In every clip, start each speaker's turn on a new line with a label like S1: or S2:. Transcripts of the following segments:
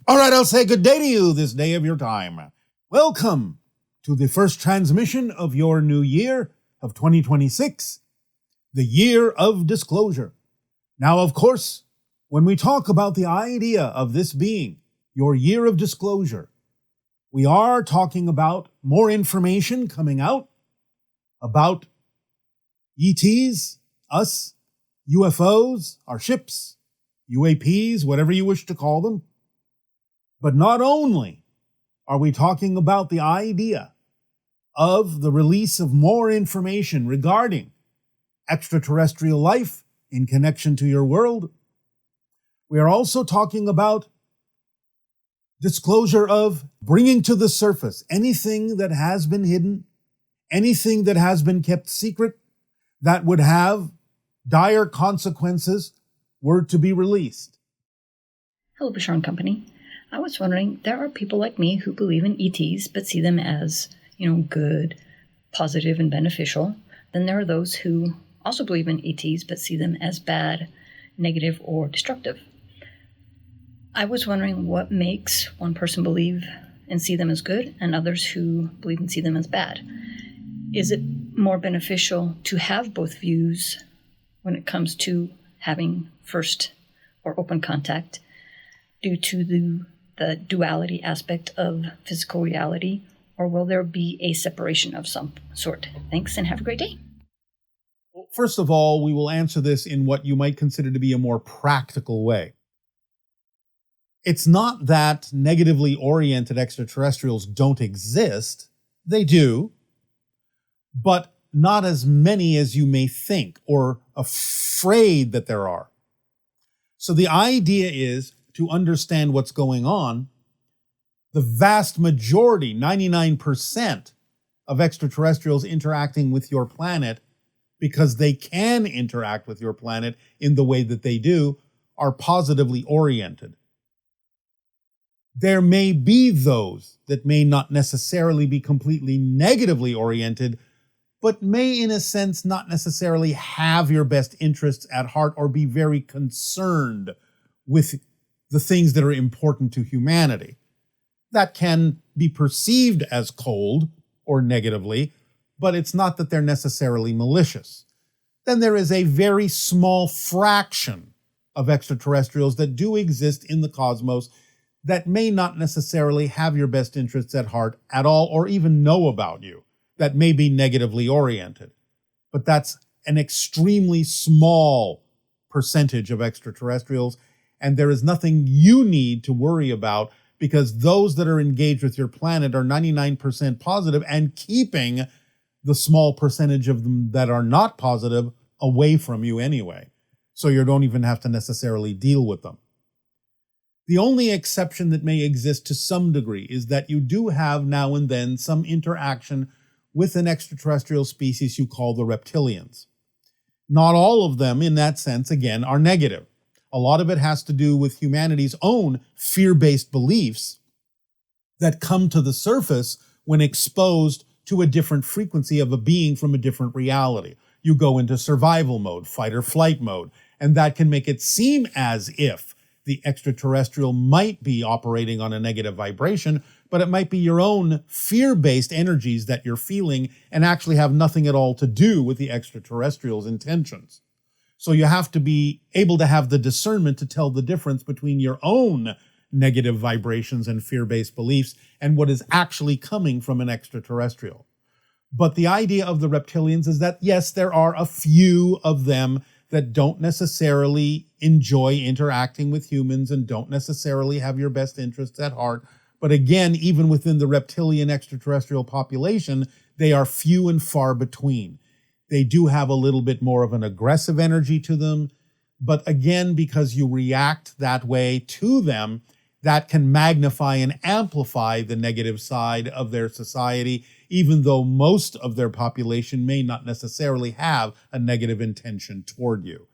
S1: All right, I'll say good day to you this day of your time. Welcome to the first transmission of your new year of 2026, the year of disclosure. Now, of course, when we talk about the idea of this being your year of disclosure, we are talking about more information coming out about ETs, us, UFOs, our ships, UAPs, whatever you wish to call them. But not only are we talking about the idea of the release of more information regarding extraterrestrial life in connection to your world, we are also talking about disclosure of bringing to the surface anything that has been hidden, anything that has been kept secret that would have dire consequences were to be released.
S2: Hello, Bashar and Company. I was wondering, there are people like me who believe in ETs but see them as, good, positive, and beneficial. Then there are those who also believe in ETs but see them as bad, negative, or destructive. I was wondering what makes one person believe and see them as good and others who believe and see them as bad. Is it more beneficial to have both views when it comes to having first or open contact due to the duality aspect of physical reality, or will there be a separation of some sort? Thanks, and have a great day.
S1: Well, first of all, we will answer this in what you might consider to be a more practical way. It's not that negatively oriented extraterrestrials don't exist. They do, but not as many as you may think or afraid that there are. So the idea is to understand what's going on. The vast majority, 99% of extraterrestrials interacting with your planet, because they can interact with your planet in the way that they do, are positively oriented. There may be those that may not necessarily be completely negatively oriented, but may, in a sense, not necessarily have your best interests at heart or be very concerned with the things that are important to humanity. That can be perceived as cold or negatively, but it's not that they're necessarily malicious. Then there is a very small fraction of extraterrestrials that do exist in the cosmos that may not necessarily have your best interests at heart at all, or even know about you, that may be negatively oriented. But that's an extremely small percentage of extraterrestrials, and there is nothing you need to worry about, because those that are engaged with your planet are 99% positive and keeping the small percentage of them that are not positive away from you anyway. So you don't even have to necessarily deal with them. The only exception that may exist to some degree is that you do have now and then some interaction with an extraterrestrial species you call the reptilians. Not all of them, in that sense, again, are negative. A lot of it has to do with humanity's own fear-based beliefs that come to the surface when exposed to a different frequency of a being from a different reality. You go into survival mode, fight or flight mode, and that can make it seem as if the extraterrestrial might be operating on a negative vibration, but it might be your own fear-based energies that you're feeling and actually have nothing at all to do with the extraterrestrial's intentions. So you have to be able to have the discernment to tell the difference between your own negative vibrations and fear-based beliefs and what is actually coming from an extraterrestrial. But the idea of the reptilians is that, yes, there are a few of them that don't necessarily enjoy interacting with humans and don't necessarily have your best interests at heart. But again, even within the reptilian extraterrestrial population, they are few and far between. They do have a little bit more of an aggressive energy to them. But again, because you react that way to them, that can magnify and amplify the negative side of their society, even though most of their population may not necessarily have a negative intention toward you.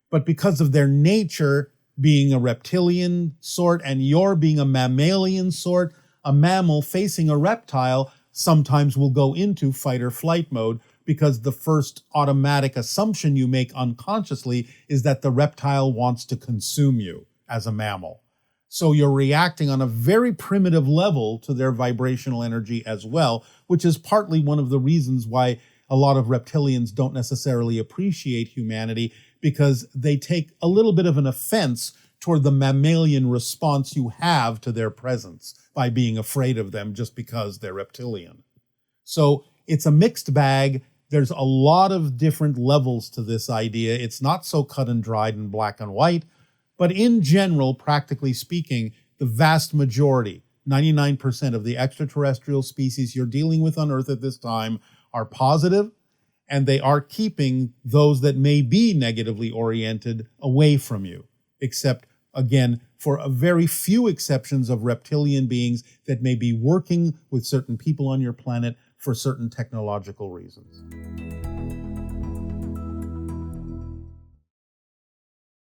S1: But because of their nature being a reptilian sort and you're being a mammalian sort, a mammal facing a reptile sometimes will go into fight or flight mode, because the first automatic assumption you make unconsciously is that the reptile wants to consume you as a mammal. So you're reacting on a very primitive level to their vibrational energy as well, which is partly one of the reasons why a lot of reptilians don't necessarily appreciate humanity, because they take a little bit of an offense toward the mammalian response you have to their presence by being afraid of them just because they're reptilian. So it's a mixed bag. There's a lot of different levels to this idea. It's not so cut and dried and black and white. But in general, practically speaking, the vast majority, 99% of the extraterrestrial species you're dealing with on Earth at this time are positive, and they are keeping those that may be negatively oriented away from you, except, again, for a very few exceptions of reptilian beings that may be working with certain people on your planet for certain technological reasons.